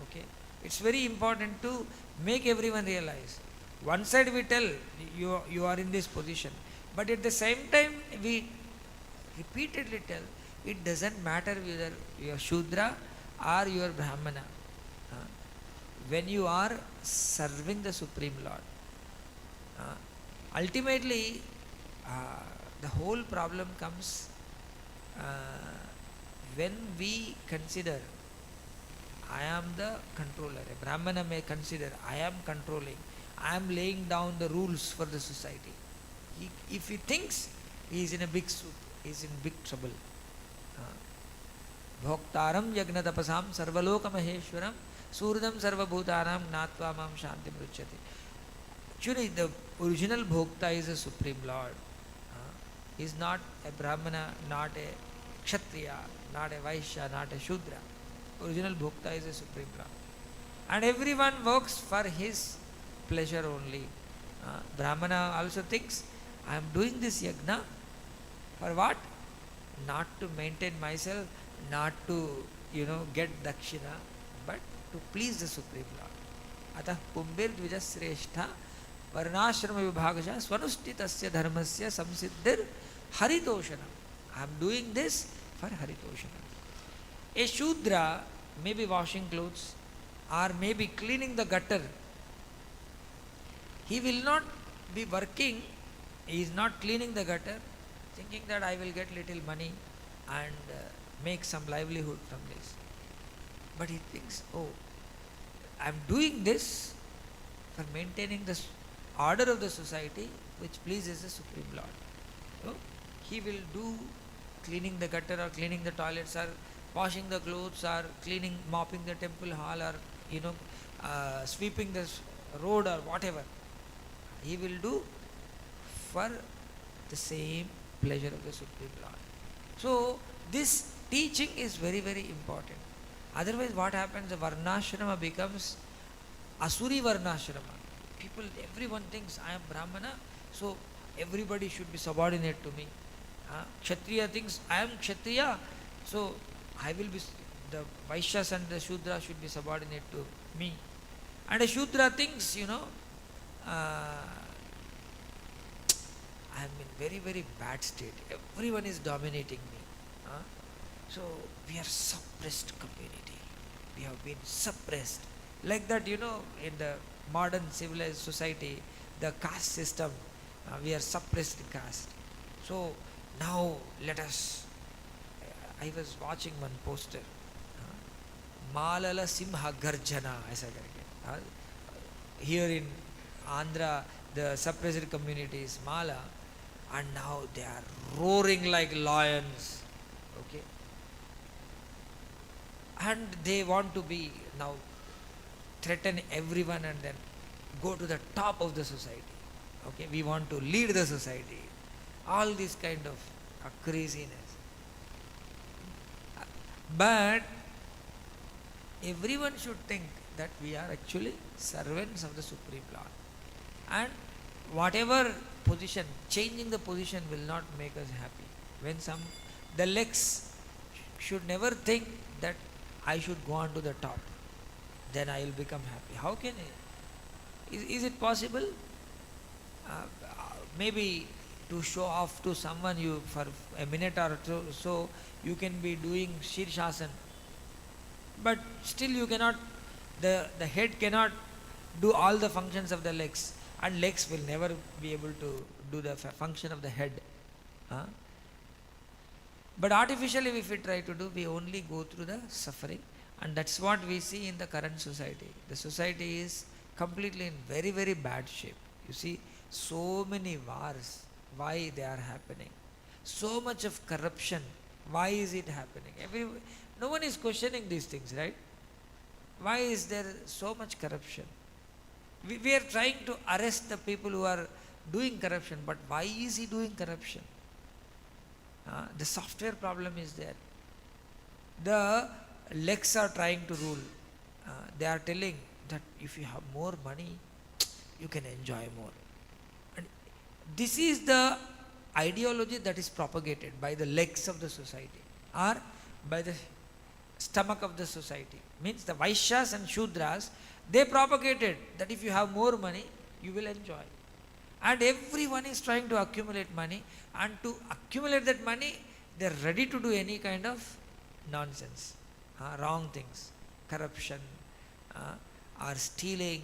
Okay, it's very important to make everyone realize. One side we tell you are in this position, but at the same time we repeatedly tell it doesn't matter whether you are Shudra or you are Brahmana. When you are serving the Supreme Lord, ultimately the whole problem comes when we consider I am the controller. A Brahmana may consider I am controlling, I am laying down the rules for the society. If he thinks, he is in a big soup, he is in big trouble. Bhoktaram yagna tapasam sarvaloka maheshwaram surdam sarvabhutanam gnatva mam shantim ruchyate. Actually, the original Bhokta is a Supreme Lord. He is not a Brahmana, not a Kshatriya, not a Vaishya, not a Shudra. Original Bhokta is a Supreme Lord. And everyone works for his pleasure only. Brahmana also thinks, I am doing this yajna for what? Not to maintain myself, not to, get dakshina, but to please the Supreme Lord. Atah pumbir dvijasreshtha varnashrama vibhagasha swanushtitasya dharmasya samsiddhir haritoshanam. I am doing this for haritoshanam. A Shudra may be washing clothes or may be cleaning the gutter. He will not be working, he is not cleaning the gutter, thinking that I will get little money and make some livelihood from this. But he thinks, oh, I am doing this for maintaining the order of the society which pleases the Supreme Lord. So, he will do cleaning the gutter or cleaning the toilets or washing the clothes or cleaning, mopping the temple hall or, sweeping the road or whatever. He will do for the same pleasure of the Supreme Lord. So, this teaching is very, very important. Otherwise, what happens? The Varnashrama becomes Asuri Varnashrama. People, everyone thinks I am Brahmana, so everybody should be subordinate to me. Kshatriya thinks I am Kshatriya, so I will be, the Vaishyas and the Shudra should be subordinate to me. And a Shudra thinks, I am in very, very bad state. Everyone is dominating me. So we are suppressed community. We have been suppressed. Like that, in the modern civilized society, the caste system, we are suppressed caste. So now let us, I was watching one poster, Malala Simha Garjana, aisa karke. Here in Andhra, the suppressed community is Mala, and now they are roaring like lions. Okay? And they want to be now threaten everyone and then go to the top of the society. Okay, we want to lead the society. All this kind of craziness. But everyone should think that we are actually servants of the Supreme Lord. And whatever position, changing the position will not make us happy. When the legs should never think that I should go on to the top, then I will become happy. How can I? Is it possible? Maybe to show off to someone, you for a minute or so you can be doing Shirshasana, but still you cannot, the head cannot do all the functions of the legs, and legs will never be able to do the function of the head. But artificially if we try to do, we only go through the suffering, and that's what we see in the current society. The society is completely in very, very bad shape. You see, so many wars, why they are happening? So much of corruption, why is it happening? No one is questioning these things, right? Why is there so much corruption? We are trying to arrest the people who are doing corruption, but why is he doing corruption? The software problem is there. The legs are trying to rule. They are telling that if you have more money, you can enjoy more. And this is the ideology that is propagated by the legs of the society or by the stomach of the society. Means the Vaishyas and Shudras, they propagated that if you have more money, you will enjoy. And everyone is trying to accumulate money, and to accumulate that money, they are ready to do any kind of nonsense, wrong things, corruption, or stealing,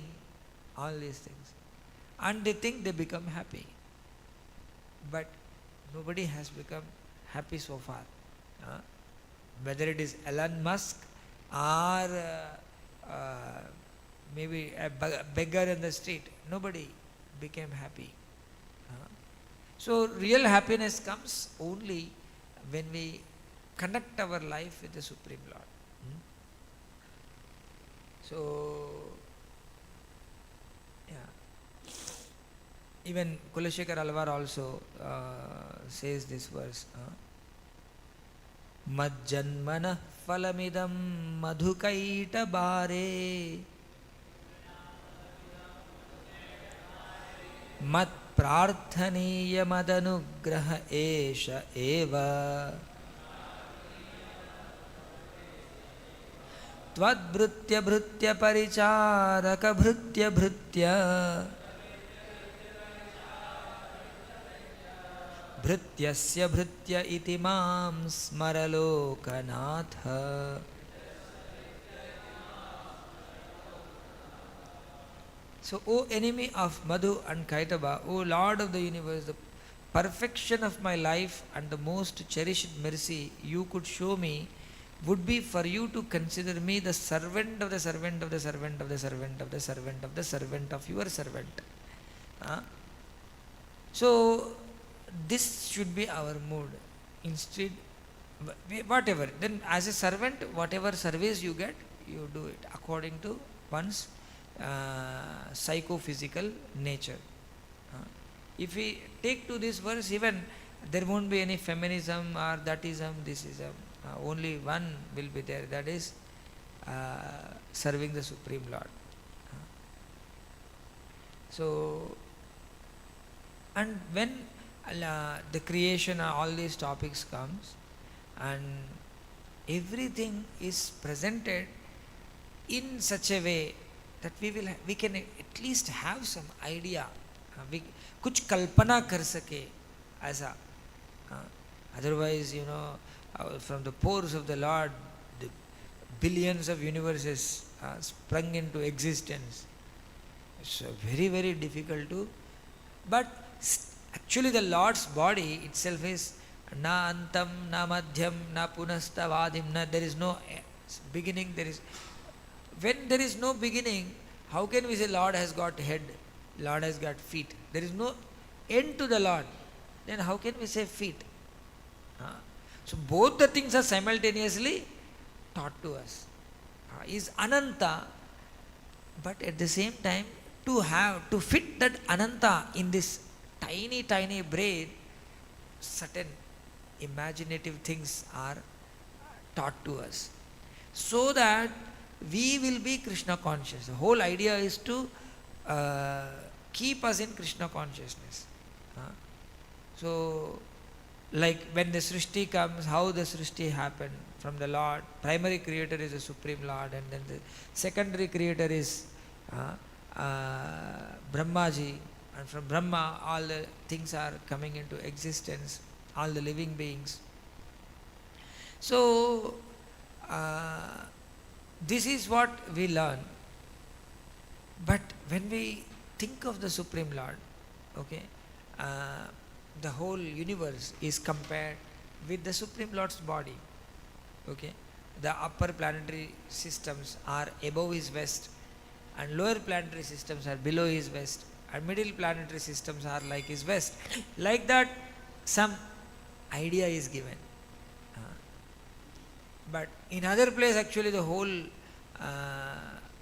all these things. And they think they become happy. But nobody has become happy so far. Whether it is Elon Musk or maybe a beggar in the street, nobody became happy. So real happiness comes only when we connect our life with the Supreme Lord. So, yeah. Even Kulashekar Alvar also says this verse. Majjanmanah phalamidam madhukaita bare mat prarthaniya madanugraha esha eva Tvadbhrutya bhrutya paricharaka bhrutya bhrutya Bhrityasya bhritya iti mam smaralokanatha. So, O enemy of Madhu and Kaitaba, O Lord of the universe, the perfection of my life and the most cherished mercy you could show me would be for you to consider me the servant of the servant of the servant of the servant of the servant of the servant of your servant. So, this should be our mood. Instead, whatever, then as a servant, whatever service you get, you do it according to one's psychophysical nature. If we take to this verse, even there won't be any feminism or thatism, thisism. Only one will be there, that is serving the Supreme Lord. So, and when the creation and all these topics comes and everything is presented in such a way that we can at least have some idea, we kuch kalpana kar sake aisa. Otherwise, from the pores of the Lord, the billions of universes sprung into existence. It's very, very difficult to, but actually the Lord's body itself is na antam, na madhyam, na punasta vadim, there is no beginning, when there is no beginning, how can we say Lord has got head, Lord has got feet? There is no end to the Lord. Then how can we say feet? So both the things are simultaneously taught to us. Is Ananta, but at the same time to fit that Ananta in this tiny, tiny brain, certain imaginative things are taught to us, so that we will be Krishna conscious. The whole idea is to keep us in Krishna consciousness. So, like when the Srishti comes, how the Srishti happened from the Lord. Primary creator is the Supreme Lord, and then the secondary creator is Brahmaji, and from Brahma all the things are coming into existence, all the living beings. So, this is what we learn. But when we think of the Supreme Lord, okay, the whole universe is compared with the Supreme Lord's body. Okay, the upper planetary systems are above his vest, and lower planetary systems are below his vest, and middle planetary systems are like his vest. Like that, some idea is given. But in other place, actually, the whole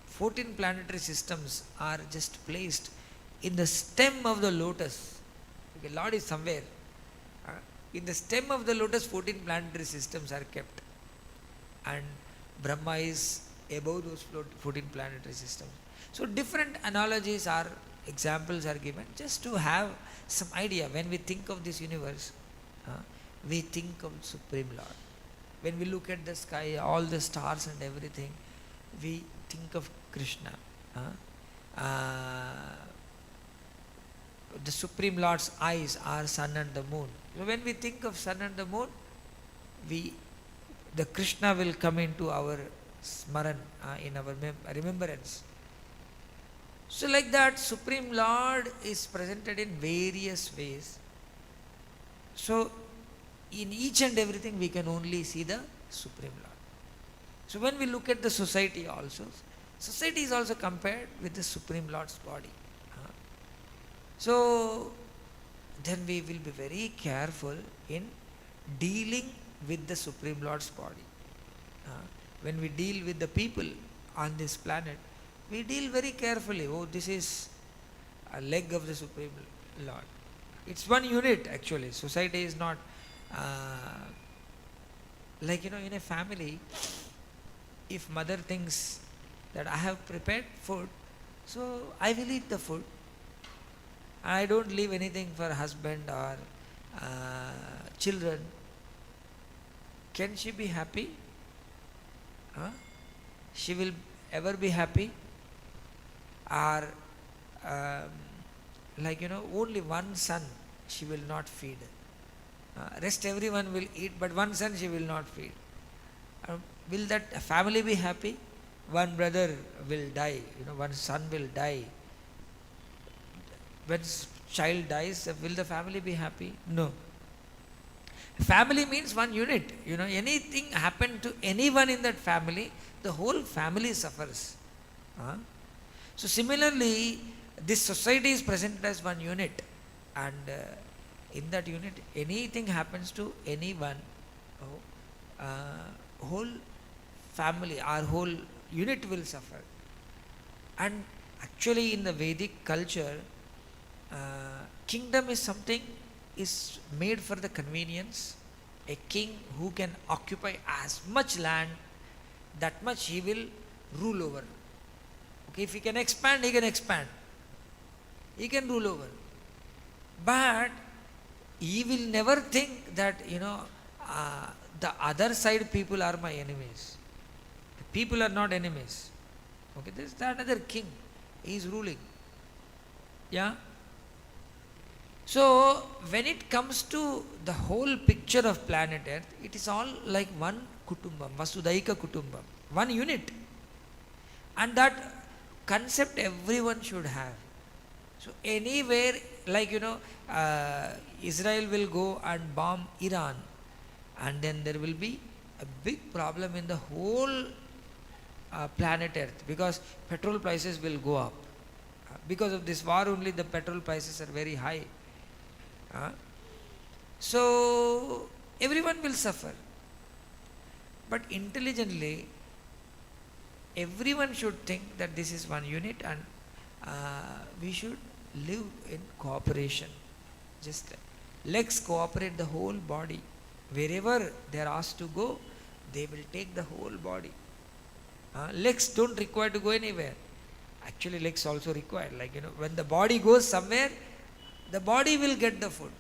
14 planetary systems are just placed in the stem of the lotus. Okay, Lord is somewhere. In the stem of the lotus, 14 planetary systems are kept, and Brahma is above those 14 planetary systems. So different analogies are, examples are given just to have some idea. When we think of this universe, we think of Supreme Lord. When we look at the sky, all the stars and everything, we think of Krishna. The Supreme Lord's eyes are sun and the moon. So when we think of sun and the moon, the Krishna will come into our smaran, in our remembrance. So like that, Supreme Lord is presented in various ways. So in each and everything we can only see the Supreme Lord. So when we look at the society also, society is also compared with the Supreme Lord's body. So then we will be very careful in dealing with the Supreme Lord's body. When we deal with the people on this planet, we deal very carefully. Oh, this is a leg of the Supreme Lord. It's one unit actually. Society is not Like, in a family, if mother thinks that I have prepared food, so I will eat the food. I don't leave anything for husband or children. Can she be happy? Huh? She will ever be happy? Or only one son she will not feed. Rest everyone will eat, but one son she will not feed. Will that family be happy? One brother will die, one son will die. When child dies, will the family be happy? No. Family means one unit. Anything happened to anyone in that family, the whole family suffers. So similarly, this society is presented as one unit, and in that unit, anything happens to anyone, whole family, our whole unit will suffer. And actually, in the Vedic culture, kingdom is something is made for the convenience. A king who can occupy as much land, that much he will rule over. Okay, if he can expand, he can expand. He can rule over. But he will never think that, the other side people are my enemies. The people are not enemies. Okay, there is another king. He is ruling. Yeah? So, when it comes to the whole picture of planet Earth, it is all like one kutumbam, Vasudaika kutumbam, one unit. And that concept everyone should have. So, anywhere, like, Israel will go and bomb Iran, and then there will be a big problem in the whole planet Earth, because petrol prices will go up. Because of this war only, the petrol prices are very high. So everyone will suffer. But intelligently, everyone should think that this is one unit, and we should live in cooperation. Just legs cooperate the whole body. Wherever they are asked to go, they will take the whole body. Legs don't require to go anywhere. Actually, legs also required. Like, when the body goes somewhere, the body will get the food.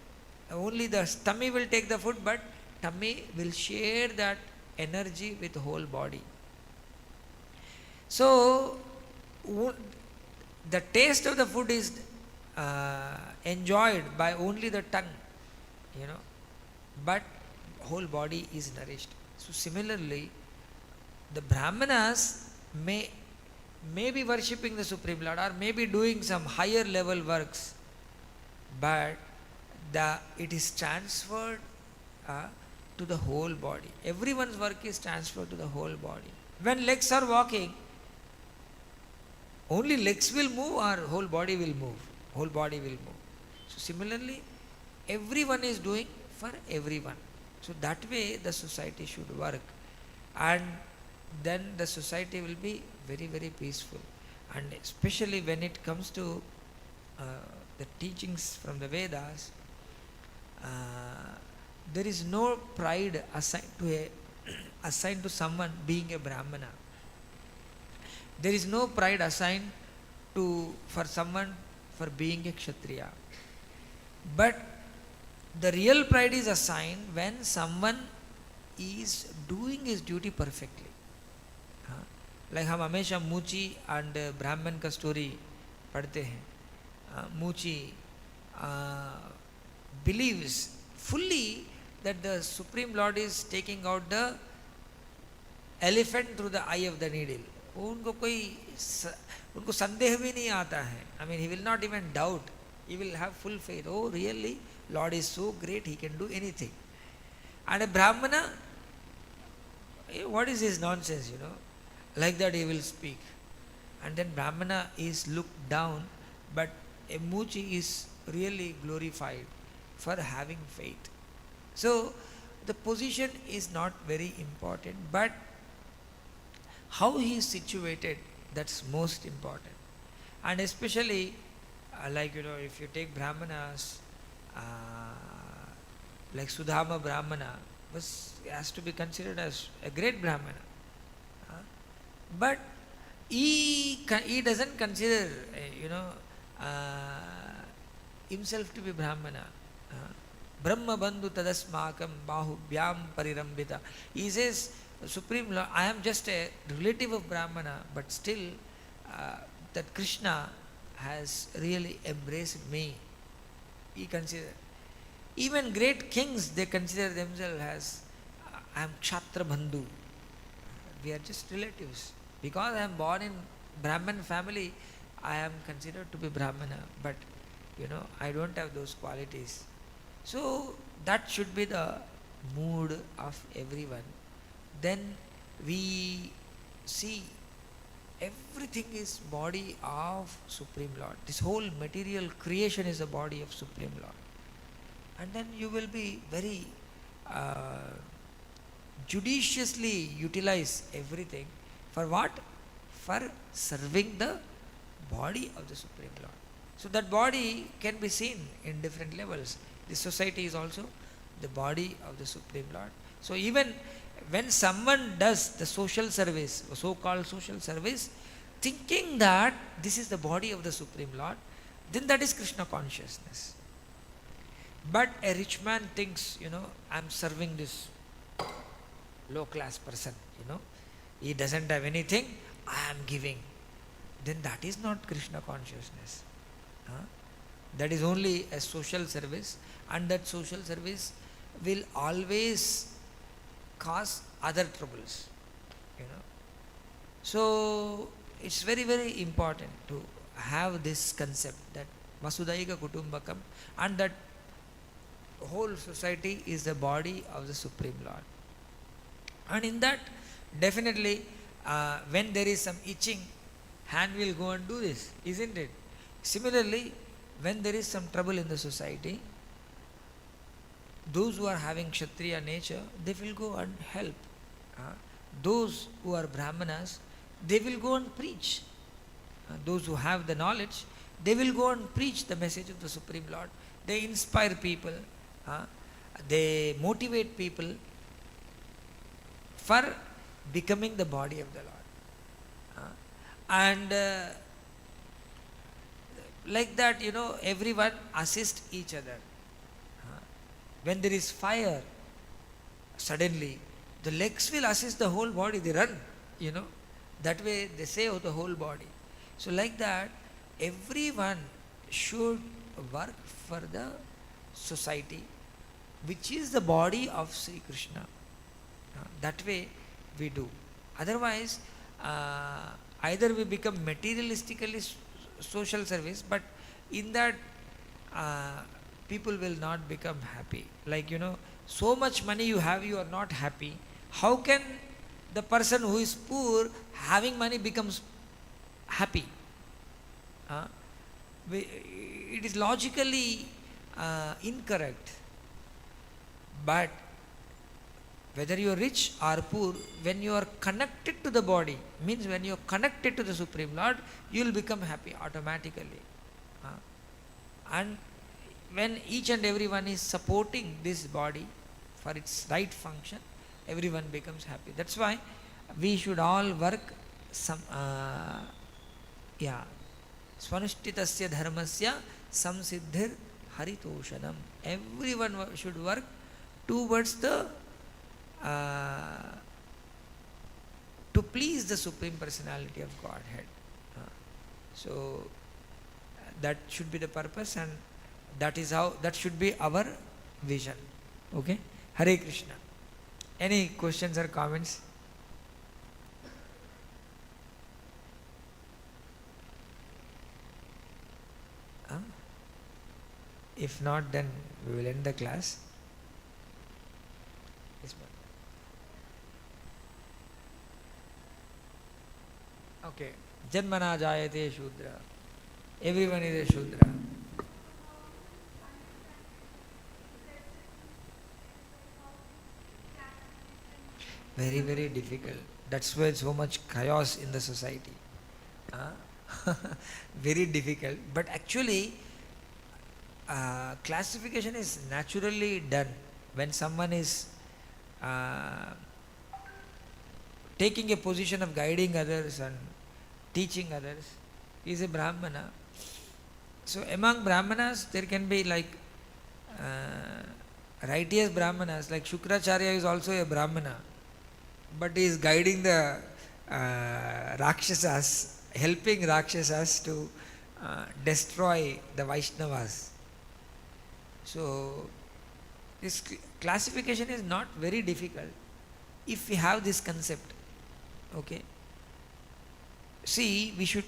Only the tummy will take the food, but tummy will share that energy with the whole body. So, the taste of the food is enjoyed by only the tongue, but whole body is nourished. So similarly, the Brahmanas may be worshipping the Supreme Lord, or may be doing some higher level works, but it is transferred to the whole body. Everyone's work is transferred to the whole body. When legs are walking, only legs will move or whole body will move? Whole body will move. So similarly, everyone is doing for everyone. So that way the society should work, and then the society will be very, very peaceful. And especially when it comes to the teachings from the Vedas, there is no pride assigned to someone being a Brahmana. There is no pride assigned for someone for being a Kshatriya. But the real pride is assigned when someone is doing his duty perfectly. Like हम हमेशा मूची and Brahman का story पढ़ते हैं. Moochi believes fully that the Supreme Lord is taking out the elephant through the eye of the needle. उनको संदेह भी नहीं आता है. I mean, he will not even doubt. He will have full faith. Oh, really? Lord is so great, he can do anything. And a Brahmana, what is his nonsense, Like that he will speak. And then Brahmana is looked down, but a Muchi is really glorified for having faith. So, the position is not very important, but how he is situated, that's most important. And especially, if you take Brahmanas, like Sudhama Brahmana, has to be considered as a great Brahmana. But he doesn't consider, himself to be Brahmana. Brahma bandhu tadasmakam bahubhyam parirambita. He says, Supreme Lord, I am just a relative of Brahmana, but still that Krishna has really embraced me. He consider. Even great kings, they consider themselves as, I am Kshatra Bandhu. We are just relatives. Because I am born in Brahman family, I am considered to be Brahmana. But, I don't have those qualities. So, that should be the mood of everyone. Then we see everything is body of Supreme Lord. This whole material creation is the body of Supreme Lord. And then you will be very judiciously utilize everything. For what? For serving the body of the Supreme Lord. So that body can be seen in different levels. This society is also the body of the Supreme Lord. So even when someone does the social service, so-called social service, thinking that this is the body of the Supreme Lord, then that is Krishna consciousness. But a rich man thinks, I am serving this low class person, he doesn't have anything, I am giving. Then that is not Krishna consciousness. That is only a social service, and that social service will always cause other troubles. So it's very, very important to have this concept that Vasudhaiva Kutumbakam, and that whole society is the body of the Supreme Lord. And in that, definitely, when there is some itching, hand will go and do this, isn't it? Similarly, when there is some trouble in the society, those who are having Kshatriya nature, they will go and help. Those who are Brahmanas, they will go and preach. Those who have the knowledge, they will go and preach the message of the Supreme Lord. They inspire people. They motivate people for becoming the body of the Lord. And like that, everyone assists each other. When there is fire, suddenly the legs will assist the whole body, they run, that way they save the whole body. So like that, everyone should work for the society, which is the body of Sri Krishna. That way we do. Otherwise, either we become materialistically social service, but in that people will not become happy. Like, so much money you have, you are not happy. How can the person who is poor, having money, becomes happy? It is logically incorrect. But whether you are rich or poor, when you are connected to the body, means when you are connected to the Supreme Lord, you will become happy automatically. And when each and everyone is supporting this body for its right function, everyone becomes happy. That's why we should all work Swanishtitasya dharmasya samsiddhir haritoshanam. Everyone should work towards the to please the Supreme Personality of Godhead. So that should be the purpose, and that should be our vision. Okay? Hare Krishna. Any questions or comments? If not, then we will end the class. Yes, ma'am. Okay. Janmana jayate Shudra. Everyone is a Shudra. Very, very difficult. That's why so much chaos in the society. Very difficult. But actually, classification is naturally done when someone is taking a position of guiding others and teaching others, is a Brahmana. So among Brahmanas there can be like righteous Brahmanas, like Shukracharya is also a Brahmana, but he is guiding the Rakshasas, helping Rakshasas to destroy the Vaishnavas. So this classification is not very difficult if we have this concept. Okay. See, we should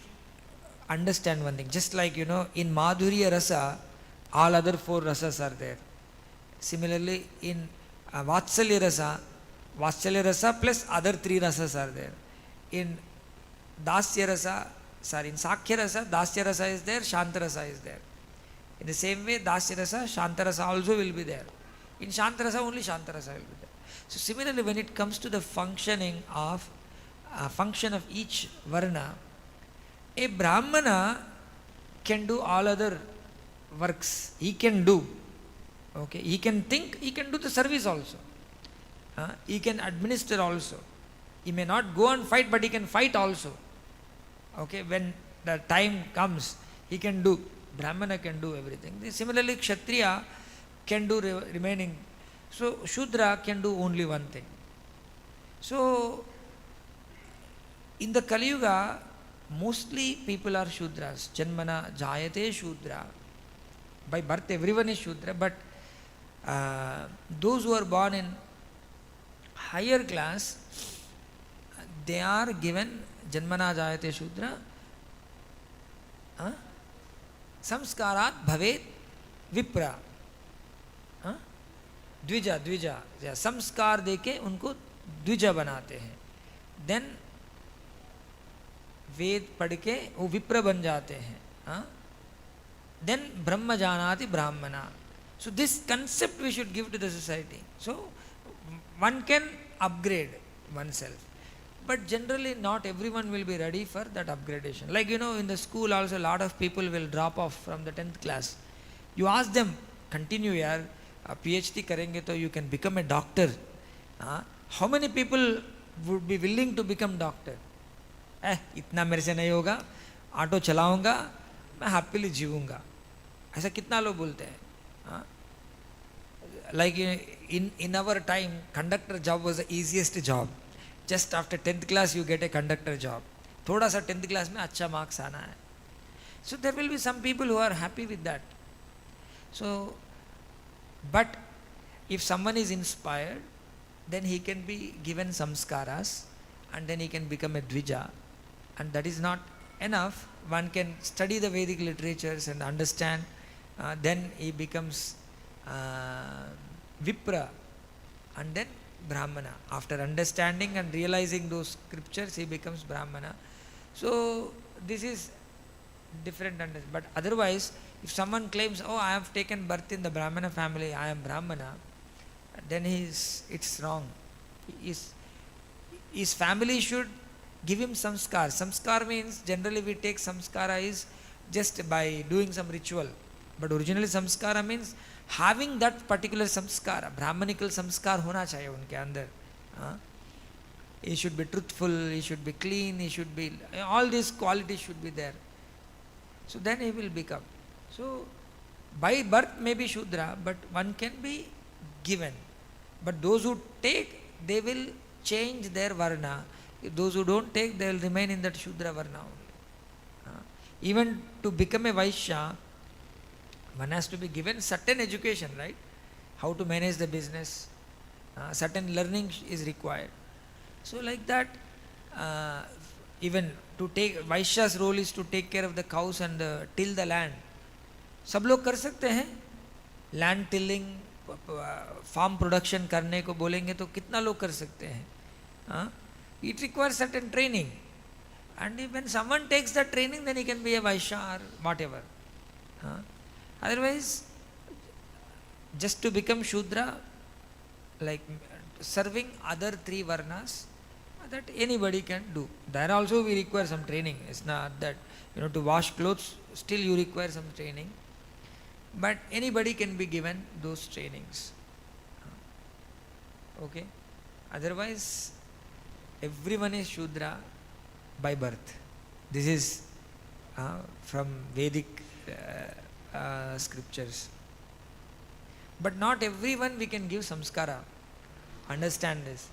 understand one thing. Just like, in Madhurya Rasa, all other 4 rasas are there. Similarly, in Vatsalya Rasa plus other 3 rasas are there. In Dasya Rasa, in Sakhya Rasa, Dasya Rasa is there, Shanta Rasa is there. In the same way, Dasya Rasa, Shanta Rasa also will be there. In Shanta Rasa, only Shanta Rasa will be there. So similarly, when it comes to the function of each Varna, a Brahmana can do all other works. He can do. Okay, he can think, he can do the service also. He can administer also. He may not go and fight, but he can fight also. Okay, when the time comes, he can do. Brahmana can do everything. Similarly, Kshatriya can do remaining. So Shudra can do only one thing. So in the Kali Yuga, mostly people are Shudras. Janmana Jayate Shudra. By birth everyone is Shudra, but those who are born in higher class, they are given Janmana Jayate Shudra. Samskarat Bhavet Vipra. Dwija संस्कार देके उनको द्विजा बनाते हैं. Then वेद पढ़ के वो विप्र बन जाते हैं. देन ब्रह्म जानाति ब्राह्मणा. So this concept we should give to the society. So one can upgrade oneself, but generally not everyone will be ready for that upgradation. Like in the school also a lot of people will drop off from the 10th class. You ask them, continue yaar, PhD करेंगे तो you can become a doctor. How many people would be willing to become doctor? इतना मेरे से नहीं होगा, auto चलाऊंगा, मैं happily जीऊंगा. ऐसा कितना लोग बोलते हैं. Like in our time, conductor job was the easiest job. Just after 10th class you get a conductor job. थोड़ा सा 10th class में अच्छा marks आना है. So there will be some people who are happy with that. So but if someone is inspired, then he can be given samskaras and then he can become a dvija, and that is not enough. One can study the Vedic literatures and understand, then he becomes Vipra and then Brahmana. After understanding and realizing those scriptures, he becomes Brahmana. So this is different, but otherwise if someone claims, oh, I have taken birth in the Brahmana family, I am Brahmana, then it's wrong. His family should give him samskar. Samskar means generally we take samskara is just by doing some ritual, but originally samskara means having that particular samskara. Brahmanical samskar hona chahiye unke andar. He should be truthful, he should be clean, he should be, all these qualities should be there. So then he will become. So by birth may be Shudra, but one can be given. But those who take, they will change their varna. Those who don't take, they will remain in that Shudra varna only. Even to become a Vaishya, one has to be given certain education, right? How to manage the business, certain learning is required. So like that, even to take, Vaishya's role is to take care of the cows and till the land. सब लोग कर सकते हैं. Land tilling, farm production करने को बोलेंगे तो कितना लोग कर सकते हैं. It requires certain training, and when someone takes that training, then he can be a Vaishya or whatever. Otherwise, just to become Shudra, like serving other 3 varnas, that anybody can do. There also we require some training. It's not that to wash clothes, still you require some training. But anybody can be given those trainings. Okay. Otherwise, everyone is Shudra by birth. This is from Vedic scriptures. But not everyone we can give samskara. Understand this.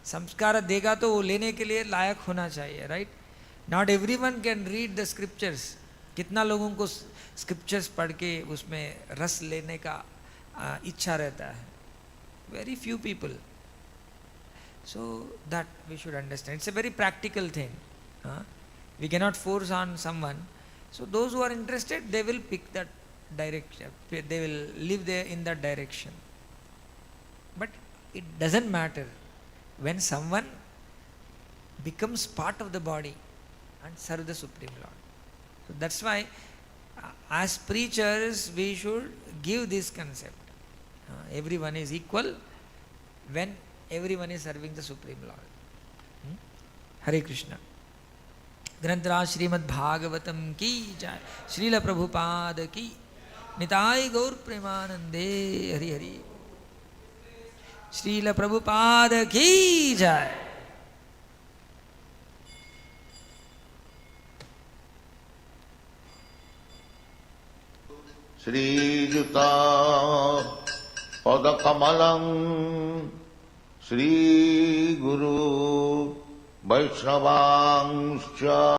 Samskara dega to wo lene ke liye layak hona chahiye, right? Not everyone can read the scriptures. कितना लोगों को scriptures पढ़ के उसमें रस लेने का इच्छा रहता है? Very few people. So that we should understand. It's a very practical thing. We cannot force on someone. So those who are interested, they will pick that direction. They will live there in that direction. But it doesn't matter when someone becomes part of the body and serve the Supreme Lord. So that's why as preachers we should give this concept. Everyone is equal when everyone is serving the Supreme Lord. Hare Krishna. ग्रंथराज श्रीमद्-भागवतम की जय, श्रील प्रभुपाद की निताय गौर प्रेमानंदे हरि हरि, श्रील प्रभुपाद की जय। श्रीयुता पदकमलं श्री गुरु वैष्णवांश्च